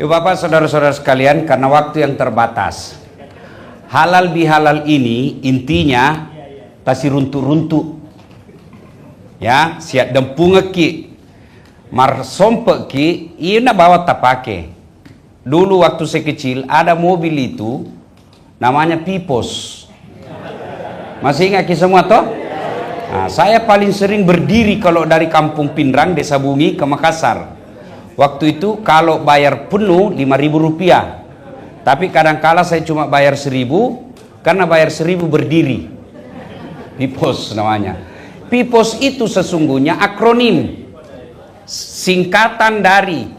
Bapak, saudara-saudara sekalian, karena waktu yang terbatas, halal bihalal ini intinya tasi runtuk-runtuk, ya, siap dempungeki, mar sompeki, ina bawa tapake. Dulu waktu saya kecil ada mobil itu, namanya Pipos. Masih ingat semua toh? Nah, saya paling sering berdiri kalau dari Kampung Pindrang, Desa Bumi ke Makassar. Waktu itu kalau bayar penuh 5.000 rupiah, tapi kadang-kala saya cuma bayar 1.000, karena bayar 1.000 berdiri. Pipos namanya. Pipos itu sesungguhnya akronim, singkatan dari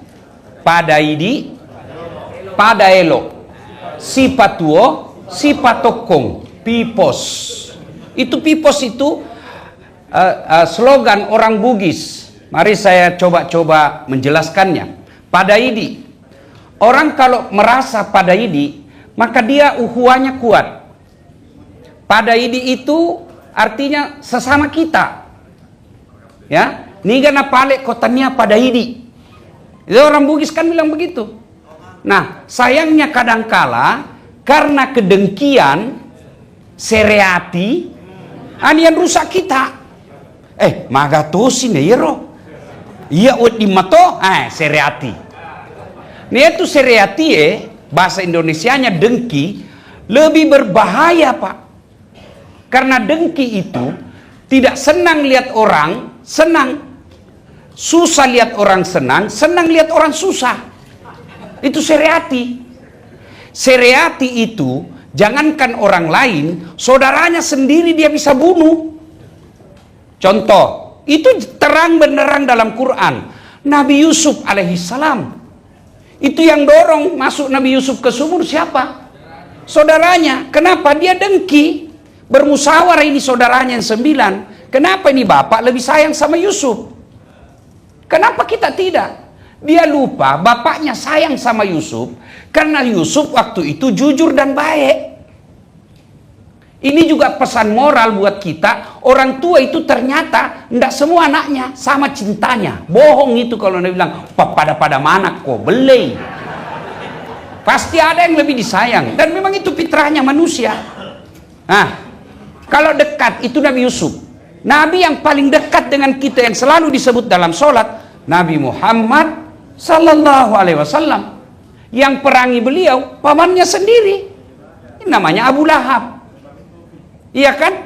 Padaidi, Padaelo, Sipatuo, Sipatokong. Pipos. Itu Pipos itu slogan orang Bugis. Mari saya coba menjelaskannya. Padaidi. Orang kalau merasa padaidi, maka dia uhuannya kuat. Padaidi itu artinya sesama kita. Ya, niga napale kotanya padaidi. Itu orang Bugis kan bilang begitu. Nah, sayangnya kadangkala karena kedengkian, sereati, anian rusak kita. Magatosi ne yero. Iya di mato, sereati. Nih itu sereati bahasa Indonesianya dengki, lebih berbahaya Pak. Karena dengki itu tidak senang lihat orang senang, susah lihat orang senang, senang lihat orang susah. Itu sereati. Sereati itu jangankan orang lain, saudaranya sendiri dia bisa bunuh. Contoh, itu terang benderang dalam Quran. Nabi Yusuf alaihissalam, itu yang dorong masuk Nabi Yusuf ke sumur siapa? Saudaranya. Kenapa? Dia dengki. Bermusyawarah ini saudaranya yang 9. Kenapa ini bapak lebih sayang sama Yusuf? Kenapa kita tidak? Dia lupa bapaknya sayang sama Yusuf karena Yusuf waktu itu jujur dan baik. Ini juga pesan moral buat kita. Orang tua itu ternyata tidak semua anaknya sama cintanya. Bohong itu kalau dia bilang pada mana kok beli. Pasti ada yang lebih disayang. Dan memang itu fitrahnya manusia. Nah, kalau dekat itu Nabi Yusuf. Nabi yang paling dekat dengan kita yang selalu disebut dalam sholat, Nabi Muhammad Sallallahu Alaihi Wasallam. Yang perangi beliau pamannya sendiri. Ini namanya Abu Lahab. Iya kan?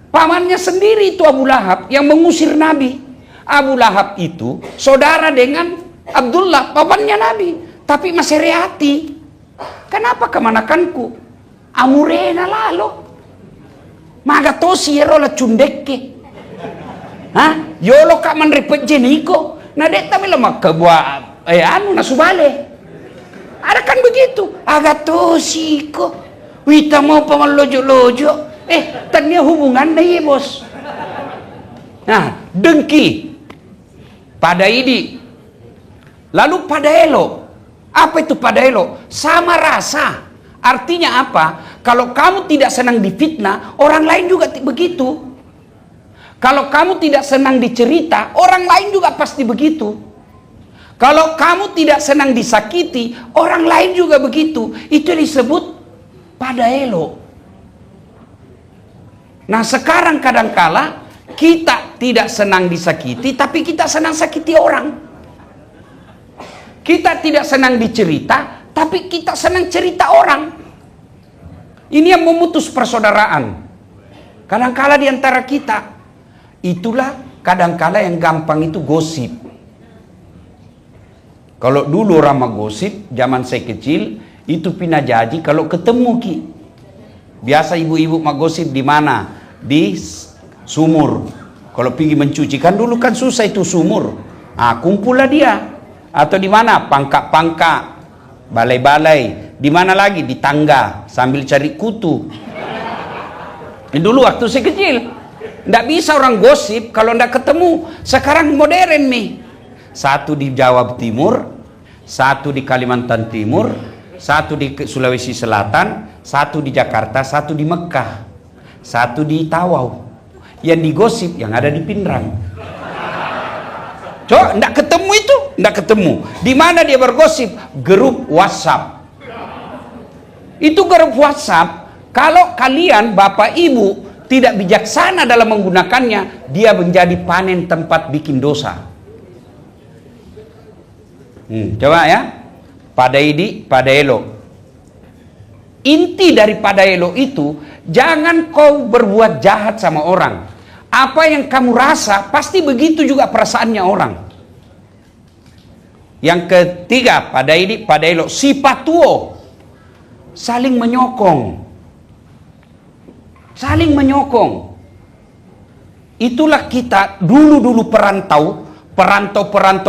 Pamannya sendiri itu Abu Lahab yang mengusir Nabi. Abu Lahab itu saudara dengan Abdullah, pamannya Nabi. Tapi masih reati. Kenapa kemanakanku? Amurena lalo. Magatosi erola cundekke. Hah? Yolo kak manrepet jeniko. Nadeta mila magkabuah nasubale. Ada kan begitu. Agatosi ko. Wita mau paman lojo-lojo. Tanya hubungan nih bos. Nah, dengki. Padaidi. Lalu padaelo. Apa itu padaelo? Sama rasa. Artinya apa? Kalau kamu tidak senang difitnah, orang lain juga begitu. Kalau kamu tidak senang dicerita, orang lain juga pasti begitu. Kalau kamu tidak senang disakiti, orang lain juga begitu. Itu disebut padaelo. Nah, sekarang kadangkala kita tidak senang disakiti, tapi kita senang sakiti orang. Kita tidak senang dicerita, tapi kita senang cerita orang. Ini yang memutus persaudaraan. Kadangkala di antara kita, itulah kadangkala yang gampang itu gosip. Kalau dulu ramah gosip, zaman saya kecil, itu pindah jadi kalau ketemu ki. Biasa ibu-ibu magosip di mana? Di sumur. Kalau pergi mencuci kan dulu kan susah itu sumur. Kumpullah dia. Atau di mana? Pangkak-pangkak, balai-balai. Di mana lagi? Di tangga sambil cari kutu. Dulu waktu saya kecil, ndak bisa orang gosip kalau ndak ketemu. Sekarang modern nih. Satu di Jawa Timur, satu di Kalimantan Timur, satu di Sulawesi Selatan, satu di Jakarta, satu di Mekah, satu di Tawau. Yang digosip yang ada di Pindrang. Coba, ndak ketemu itu. Nggak ketemu. Di mana dia bergosip? Grup WhatsApp. Itu grup WhatsApp, kalau kalian Bapak Ibu tidak bijaksana dalam menggunakannya, dia menjadi panen tempat bikin dosa. Coba ya. Pada elok. Inti daripada elok itu, jangan kau berbuat jahat sama orang. Apa yang kamu rasa, pasti begitu juga perasaannya orang. Yang ketiga, pada elok, sipatuo. Saling menyokong. Saling menyokong. Itulah kita dulu perantau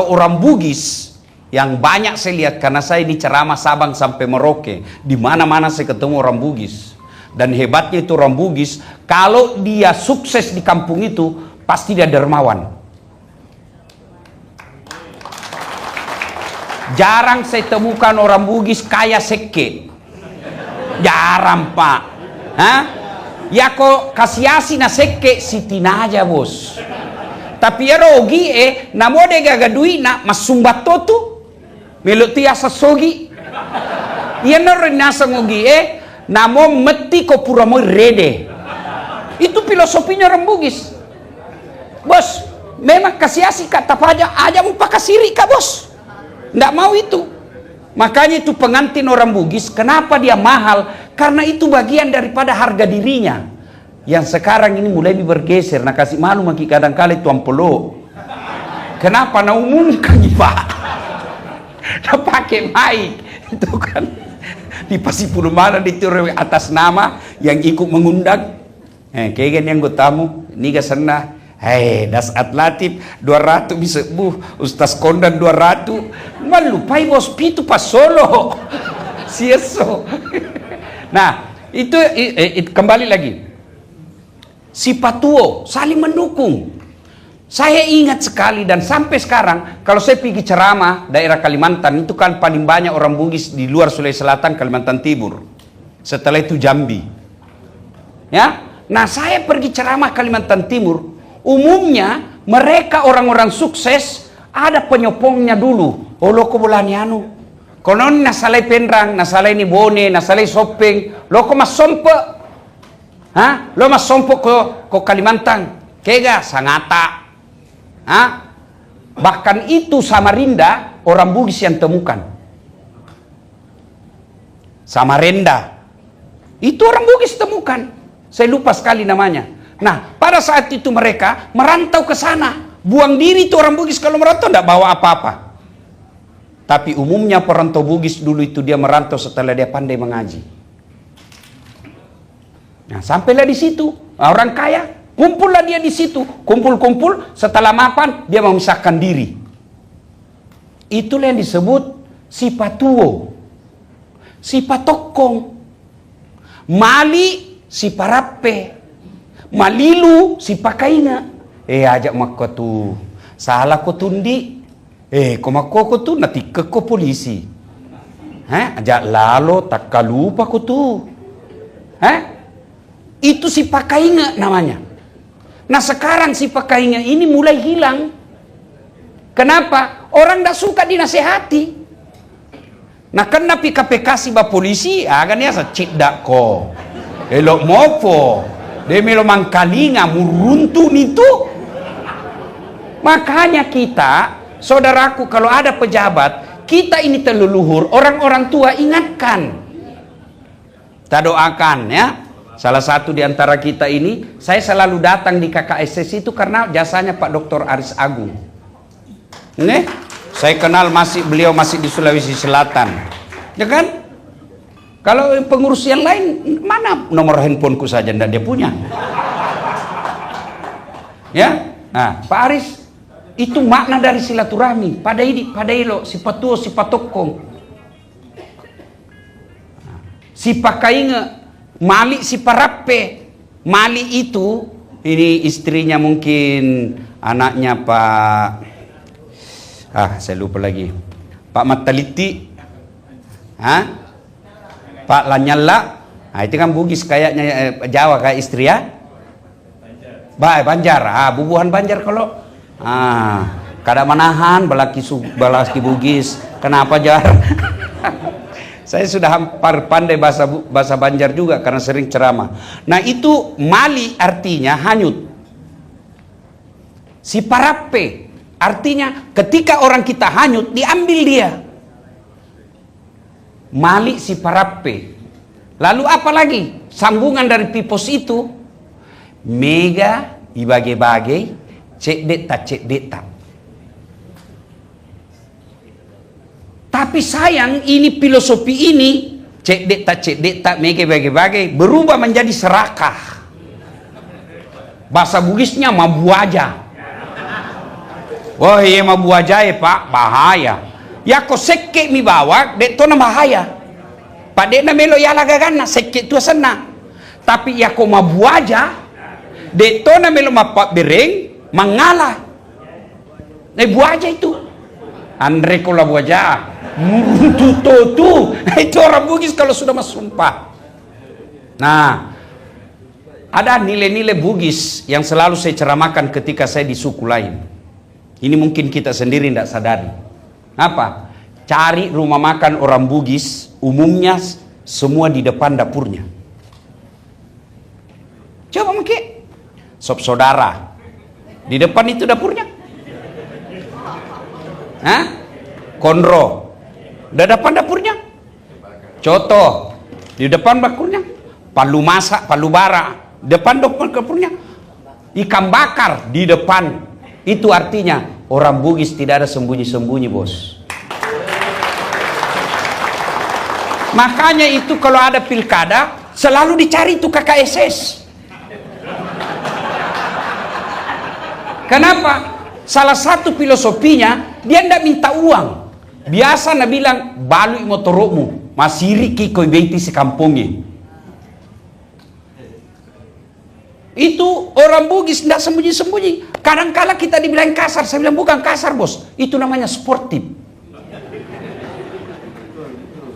orang Bugis yang banyak saya lihat, karena saya ini ceramah Sabang sampai Merauke, di mana-mana saya ketemu orang Bugis. Dan hebatnya itu orang Bugis, kalau dia sukses di kampung itu, pasti dia dermawan. Jarang saya temukan orang Bugis kaya seke. Jarang, Pak. Hah? Ya kok kasiasi na seke sitina aja, bos. Tapi ya rogi namo de gagadui na masumbat tu meluti asa sogi. Ya nor nasa ngogi namo meti ko pura mo rede. Itu filosofinya orang Bugis. Bos, memang kasiasi kata aja mau pakasiri kak, bos. Nggak mau itu. Makanya itu pengantin orang Bugis, kenapa dia mahal? Karena itu bagian daripada harga dirinya. Yang sekarang ini mulai bergeser. Nah kasih malu maki kadang-kali tuan pelo. Kenapa? Nah umumkan Pak. Nah pakai mic. Itu kan. Di Pasipulu mana di atas nama yang ikut mengundang. Kayak yang gue tamu. Ini gak senang. Hei, das atlatif 200 bisa Ustaz Kondan 200 malupai bos pitu pas solo sieso. Nah itu kembali lagi, sipatuo saling mendukung. Saya ingat sekali dan sampai sekarang kalau saya pergi ceramah daerah Kalimantan, itu kan paling banyak orang Bugis di luar Sulawesi Selatan, Kalimantan Timur, setelah itu Jambi ya. Nah saya pergi ceramah Kalimantan Timur, umumnya mereka orang-orang sukses ada penyopongnya dulu. Oh loko bolani anu, konon nasalai penrang, nasalai ni bone, nasalai sopeng, loko mas sompo, lo mas sompo ko Kalimantan, kega sangata, bahkan itu Samarinda orang Bugis yang temukan. Samarinda itu orang Bugis temukan, saya lupa sekali namanya. Nah, pada saat itu mereka merantau ke sana. Buang diri itu orang Bugis kalau merantau tidak bawa apa-apa. Tapi umumnya perantau Bugis dulu itu dia merantau setelah dia pandai mengaji. Nah, sampailah di situ. Orang kaya, kumpullah dia di situ. Kumpul-kumpul, setelah mapan dia memisahkan diri. Itulah yang disebut sipatuo. Sipatokong. Mali siparape. Malilu si pakainga ajak makko tu salah ko tundi ko makko ko tu natika ko polisi ajak lalo tak kalupa ko tu itu si pakainga namanya. Nah sekarang si pakainga ini mulai hilang. Kenapa? Orang dah suka dinasehati. Nah kan napi KPK si ba polisi agan ya sa cidak ko elok mopo demelo mangkalinga muruntu itu. Makanya kita, saudaraku, kalau ada pejabat, kita ini terleluhur, orang-orang tua ingatkan. Kita doakan ya. Salah satu di antara kita ini, saya selalu datang di KKSS itu karena jasanya Pak Dr. Aris Agung. Nih, saya kenal beliau masih di Sulawesi Selatan. Ya kan? Kalau pengurus yang lain, mana nomor handphoneku saja ndak dia punya. Ya, nah Pak Aris, itu makna dari silaturahmi. Pada ilo, sipatuo, sipatokong, sipakainga, mali siparape. Mali itu, ini istrinya mungkin anaknya Pak, saya lupa lagi, Pak Mataliti, Pak Lanyala, itu kan Bugis kayaknya Jawa kayak istri ya. Banjar, bubuhan Banjar kalau. Kada manahan balaki Bugis. Kenapa jar? Saya sudah hampir pandai bahasa Banjar juga karena sering ceramah. Nah itu mali artinya hanyut. Si parape artinya ketika orang kita hanyut diambil dia. Mali si parape. Lalu apa lagi? Sambungan dari pipos itu. Mega ibage-bage cek deta. Tapi sayang ini filosofi ini cek deta mega ibage-bage berubah menjadi serakah. Bahasa Bugisnya mabuaja. Wah iya mabuaja ya pak, bahaya. Ya kok seke mi bawa, dek to na bahaya. Pak dek na melo ya lagagana, seke tu sana. Tapi ya kok mabuaja, dek to na melo mapak bereng, mangalah. Buaja itu. Andre ko la buaja. Tuh. Itu orang Bugis kalau sudah masumpah. Nah, ada nilai-nilai Bugis yang selalu saya ceramahkan ketika saya di suku lain. Ini mungkin kita sendiri tidak sadari. Apa? Cari rumah makan orang Bugis, umumnya semua di depan dapurnya. Coba mungkin. Sop saudara. Di depan itu dapurnya. Hah? Konro. Di depan dapurnya. Coto. Di depan dapurnya. Palu masak, palu bara. Depan dapurnya. Ikan bakar di depan. Itu artinya orang Bugis tidak ada sembunyi-sembunyi bos. Makanya itu kalau ada pilkada selalu dicari itu KKSS. Kenapa? Salah satu filosofinya dia tidak minta uang. Biasa nak bilang balui motorokmu masiri kikoi beti sekampungnya. Itu orang Bugis tidak sembunyi-sembunyi. Kadang-kala kita dibilang kasar. Saya bilang bukan kasar bos. Itu namanya sportif.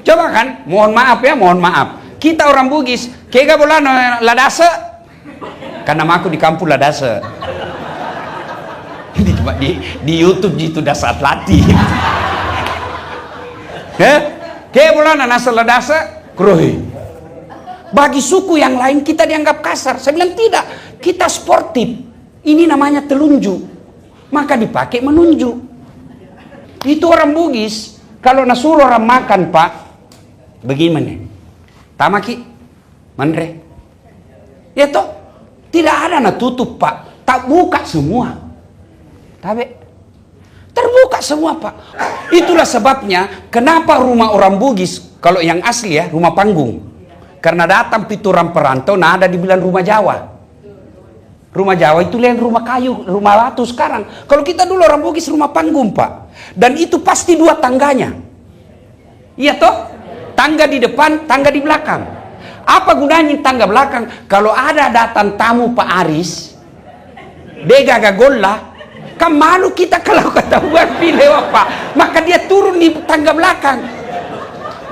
Coba kan. Mohon maaf ya, mohon maaf. Kita orang Bugis. Kega bolan ladase. Karena aku di kampung ladase. Di YouTube itu dah saat latih. Kega bolan nasa ladase. Krohi. Bagi suku yang lain kita dianggap kasar. Saya bilang tidak, kita sportif. Ini namanya telunjuk. Maka dipakai menunjuk. Itu orang Bugis. Kalau nasuruh orang makan pak, bagaimana? Tamaki, mandre. Ya toh, tidak ada na tutup pak. Tak buka semua. Tapi terbuka semua pak. Itulah sebabnya kenapa rumah orang Bugis, kalau yang asli ya, rumah panggung. Karena datang pituran perantau, nah ada dibilang rumah Jawa. Rumah Jawa itu lain rumah kayu, rumah batu sekarang. Kalau kita dulu orang Bugis rumah panggung pak. Dan itu pasti dua tangganya. Iya toh? Tangga di depan, tangga di belakang. Apa gunanya tangga belakang? Kalau ada datang tamu Pak Aris, dega gagolla, kan malu kita kalau ketahuan pilih pak. Maka dia turun di tangga belakang.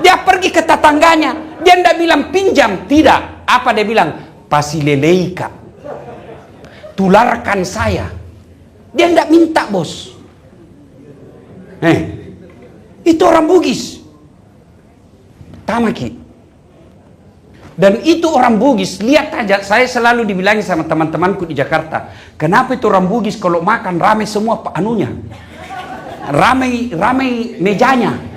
Dia pergi ke tetangganya. Dia tidak bilang pinjam, tidak. Apa dia bilang? Pasileleika. Tularkan saya. Dia tidak minta bos. Itu orang Bugis. Tamaki. Dan itu orang Bugis. Lihat aja, saya selalu dibilangi sama teman-temanku di Jakarta. Kenapa itu orang Bugis kalau makan ramai semua anunya? Ramai mejanya.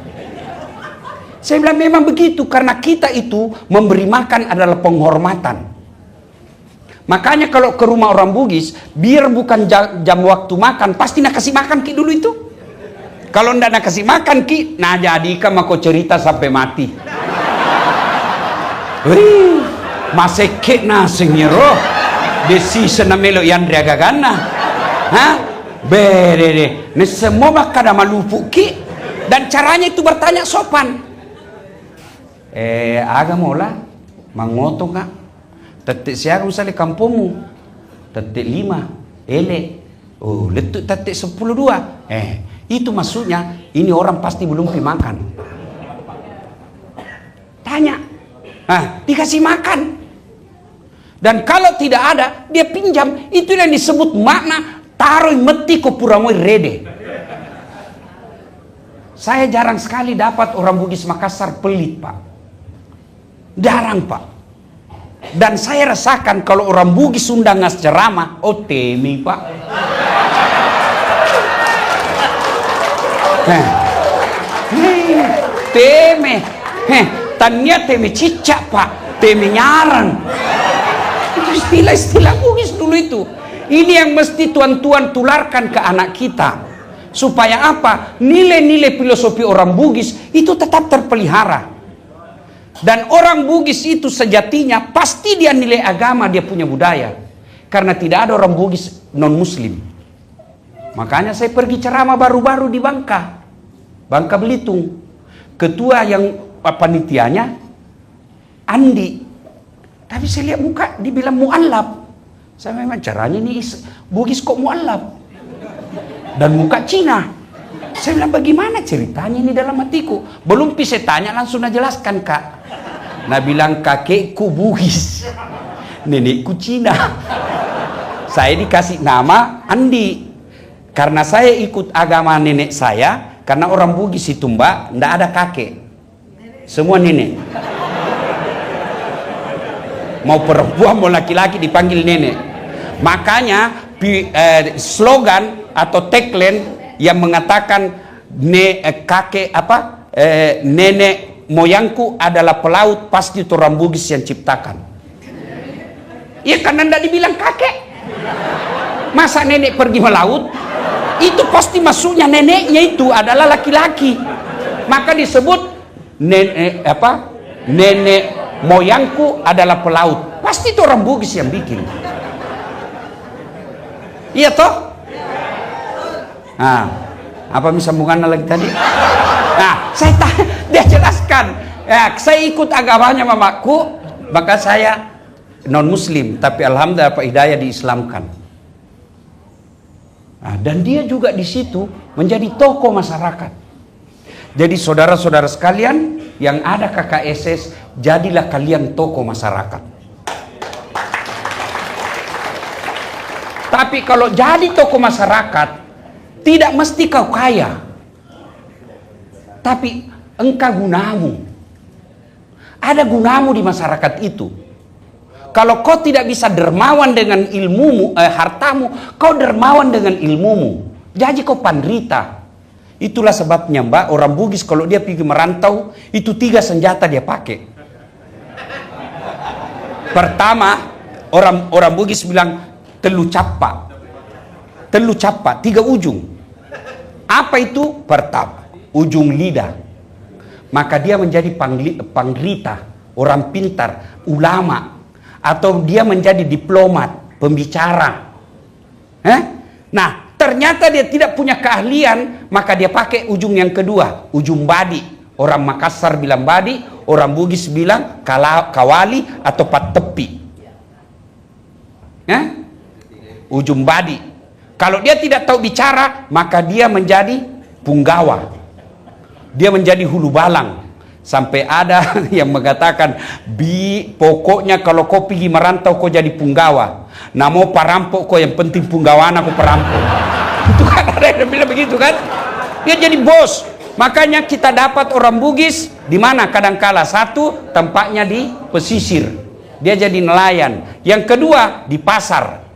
Saya bilang memang begitu karena kita itu memberi makan adalah penghormatan. Makanya kalau ke rumah orang Bugis, biar bukan jam waktu makan, pasti nak kasih makan ki dulu itu. Kalau ndak nak kasih makan ki, nah jadi kan mau cerita sampai mati. Wih, masih na sengiro, desi senamelo yang dragagana, hah? Bere, ne semua makada malupu ki, dan caranya itu bertanya sopan. Agamola, mangoto ka. Tetik siaga usah di kampungmu. Tetik 5, ele. Oh, letuk tetik 10-2. Itu maksudnya ini orang pasti belum pi makan. Tanya. Dikasih makan. Dan kalau tidak ada, dia pinjam. Itu yang disebut makna taruh meti ko puramoi rede. Saya jarang sekali dapat orang Bugis Makassar pelit, Pak. Jarang, Pak. Dan saya rasakan kalau orang Bugis undang ngas ceramah, oh temi, Pak. Teme. Tanya teme cicak, Pak. Teme nyarang. Itu istilah-istilah Bugis dulu itu. Ini yang mesti tuan-tuan tularkan ke anak kita. Supaya apa? Nilai-nilai filosofi orang Bugis itu tetap terpelihara. Dan orang Bugis itu sejatinya pasti dia nilai agama, dia punya budaya. Karena tidak ada orang Bugis non-muslim. Makanya saya pergi ceramah baru-baru di Bangka Belitung. Ketua yang panitianya Andi. Tapi saya lihat muka dibilang mu'allab. Saya memang caranya ini Bugis kok mu'allab. Dan muka Cina. Saya bilang bagaimana ceritanya ini dalam hatiku. Belum bisa tanya langsung jelaskan, Kak. Nah bilang kakekku Bugis, nenekku Cina. Saya dikasih nama Andi. Karena saya ikut agama nenek saya. Karena orang Bugis itu, Mbak, ndak ada kakek. Semua nenek. Mau perempuan mau laki-laki dipanggil nenek. Makanya slogan atau tagline yang mengatakan nenek moyangku adalah pelaut, pasti itu orang Bugis yang ciptakan. Ya karena ndak dibilang kakek. Masa nenek pergi melaut? Itu pasti maksudnya neneknya itu adalah laki-laki. Maka disebut nenek moyangku adalah pelaut. Pasti itu orang Bugis yang bikin. Iya toh? Nah, apa sambungannya lagi tadi? Nah, dia jelaskan. Ya, saya ikut agamanya mamaku, maka saya non muslim, tapi alhamdulillah Pak Hidayah diislamkan. Nah, dan dia juga di situ menjadi tokoh masyarakat. Jadi saudara-saudara sekalian yang ada KKSS, jadilah kalian tokoh masyarakat. Tapi kalau jadi tokoh masyarakat, tidak mesti kau kaya. Tapi engkau gunamu. Ada gunamu di masyarakat itu. Kalau kau tidak bisa dermawan dengan ilmumu, hartamu, kau dermawan dengan ilmumu. Jadi kau pandrita. Itulah sebabnya, Mbak, orang Bugis kalau dia pergi merantau, itu 3 senjata dia pakai. Pertama, orang Bugis bilang telu capa, 3 ujung. Apa itu? Pertama, ujung lidah. Maka dia menjadi panglita, orang pintar, ulama, atau dia menjadi diplomat, pembicara. Nah, ternyata dia tidak punya keahlian, maka dia pakai ujung yang kedua, ujung badi. Orang Makassar bilang badi, orang Bugis bilang kawali atau patepi. Ujung badi. Kalau dia tidak tahu bicara, maka dia menjadi punggawa. Dia menjadi hulu balang. Sampai ada yang mengatakan, pokoknya kalau kau pergi merantau kau jadi punggawa. Nah mau perampok kau, yang penting punggawan aku perampok. Itu kan ada yang bilang begitu kan? Dia jadi bos. Makanya kita dapat orang Bugis di mana kadangkala satu tempatnya di pesisir. Dia jadi nelayan. Yang kedua di pasar.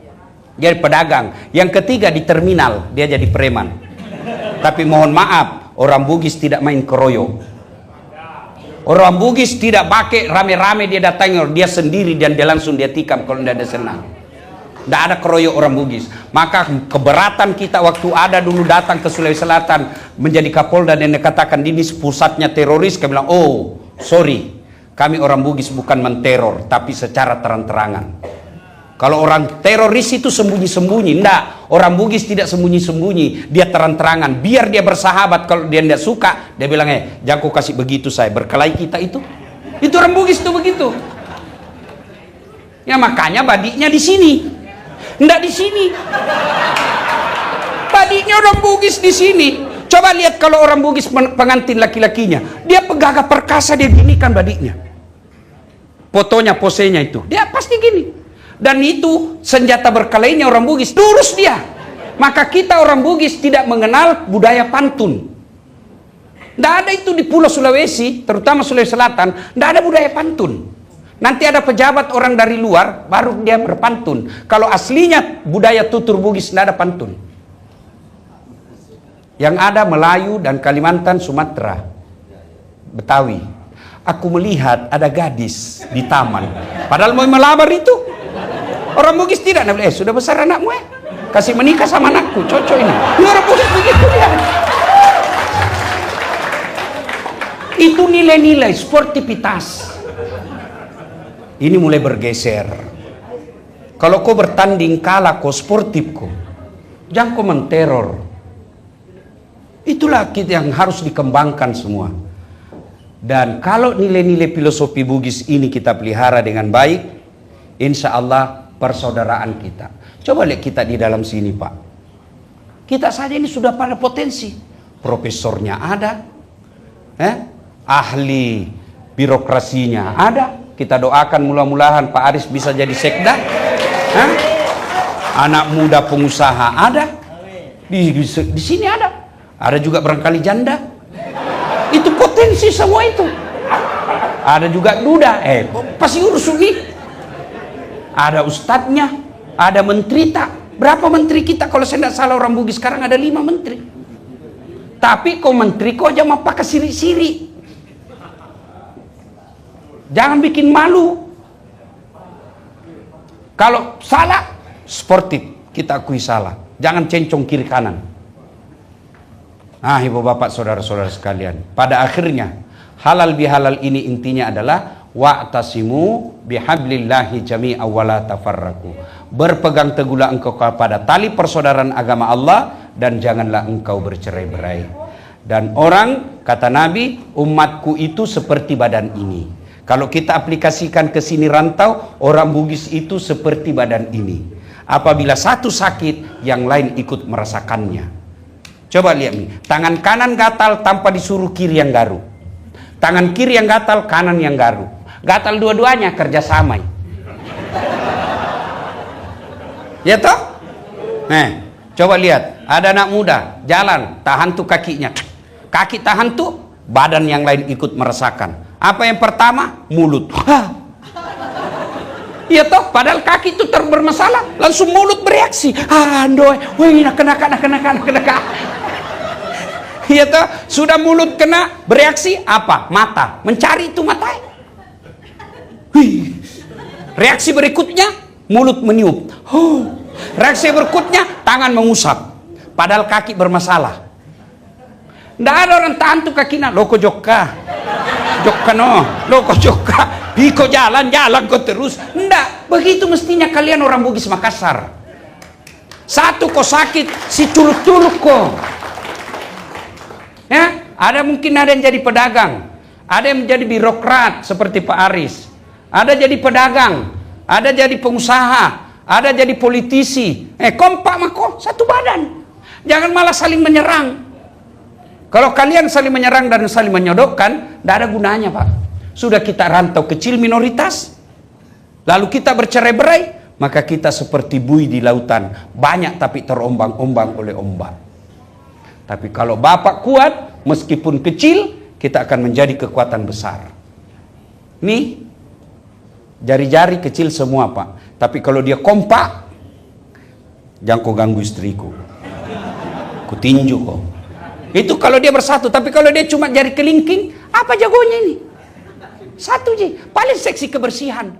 Jadi pedagang. Yang ketiga di terminal, dia jadi preman. Tapi mohon maaf, orang Bugis tidak main keroyo. Orang Bugis tidak pakai rame-rame dia datang, dia sendiri dan dia langsung dia tikam kalau tidak ada senang. Tidak ada keroyo orang Bugis. Maka keberatan kita waktu ada dulu datang ke Sulawesi Selatan menjadi Kapolda dan dia katakan ini pusatnya teroris, kami bilang, oh sorry, kami orang Bugis bukan menteror, tapi secara terang-terangan. Kalau orang teroris itu sembunyi-sembunyi, enggak. Orang Bugis tidak sembunyi-sembunyi, dia terang-terangan. Biar dia bersahabat, kalau dia tidak suka, dia bilang, jangan kau kasih begitu saya, berkelahi kita itu. Itu orang Bugis itu begitu. Ya makanya badiknya di sini, enggak di sini. Badiknya orang Bugis di sini. Coba lihat kalau orang Bugis pengantin laki-lakinya, dia pegagah perkasa, dia ginikan badiknya. Fotonya, posenya itu, dia pasti gini. Dan itu senjata berkelainya orang Bugis, lurus dia. Maka kita orang Bugis tidak mengenal budaya pantun. Tidak ada itu di Pulau Sulawesi, terutama Sulawesi Selatan, tidak ada budaya pantun. Nanti ada pejabat orang dari luar, baru dia berpantun. Kalau aslinya budaya tutur Bugis, tidak ada pantun. Yang ada Melayu dan Kalimantan, Sumatera, Betawi. Aku melihat ada gadis di taman, padahal mau melamar itu. Orang Bugis tidak, sudah besar anakmu kasih menikah sama anakku, cocok ini. Orang Bugis begitu dia. Itu nilai-nilai sportivitas. Ini mulai bergeser. Kalau kau bertanding kalah kau sportif kau, jangan kau menteror. Itulah kita yang harus dikembangkan semua. Dan kalau nilai-nilai filosofi Bugis ini kita pelihara dengan baik, insya Allah persaudaraan kita. Coba lihat kita di dalam sini Pak. Kita saja ini sudah pada potensi. Profesornya ada, ahli birokrasinya ada. Kita doakan mudah-mudahan Pak Aris bisa jadi sekda. Anak muda pengusaha ada. Di sini ada. Ada juga barangkali janda. Itu potensi semua itu. Ada juga duda. Pasti urus ini. Ada ustadznya. Ada menteri tak. Berapa menteri kita? Kalau saya tidak salah orang Bugis sekarang ada 5 menteri. Tapi kau menteri kau aja mau pakai siri-siri. Jangan bikin malu. Kalau salah, sportif, kita akui salah. Jangan cencong kiri kanan. Ibu bapak saudara-saudara sekalian, pada akhirnya halal bihalal ini intinya adalah wa'tasimu bihablillahi jami'a wala tafarraku. Berpegang teguhlah engkau kepada tali persaudaraan agama Allah dan janganlah engkau bercerai-berai. Dan orang, kata Nabi, umatku itu seperti badan ini. Kalau kita aplikasikan ke sini rantau, orang Bugis itu seperti badan ini. Apabila satu sakit, yang lain ikut merasakannya. Coba lihat nih, tangan kanan gatal tanpa disuruh kiri yang garuk. Tangan kiri yang gatal, kanan yang garuk. Gatal dua-duanya, kerjasama. Ya toh? Coba lihat, ada anak muda jalan, tahan tuh kakinya. Kaki tahan tuh, badan yang lain ikut merasakan. Apa yang pertama? Mulut. Iya toh, padahal kaki itu bermasalah, langsung mulut bereaksi. Kena. Iya toh, sudah mulut kena, bereaksi apa? Mata, mencari itu mata. Reaksi berikutnya, mulut meniup. Reaksi berikutnya, tangan mengusap. Padahal kaki bermasalah. Nggak ada orang tahan tuh kakinya. Loko jokka no, loko jokka. Biko jalan kok terus. Nggak, begitu mestinya kalian orang Bugis Makassar. Satu kok sakit, si culuk-culuk kok. Ya, mungkin ada yang jadi pedagang, ada yang menjadi birokrat seperti Pak Aris, ada jadi pedagang, ada jadi pengusaha, ada jadi politisi. Kompak mako satu badan. Jangan malah saling menyerang. Kalau kalian saling menyerang dan saling menyodokkan, tidak ada gunanya Pak. Sudah kita rantau kecil minoritas, lalu kita bercerai-berai, maka kita seperti buih di lautan, banyak tapi terombang-ombang oleh ombak. Tapi kalau Bapak kuat, meskipun kecil, kita akan menjadi kekuatan besar. Nih, jari-jari kecil semua Pak. Tapi kalau dia kompak, jangan kau ganggu istriku. Kutinju kau. Itu kalau dia bersatu. Tapi kalau dia cuma jari kelingking, apa jagonya ini? Satu je, paling seksi kebersihan.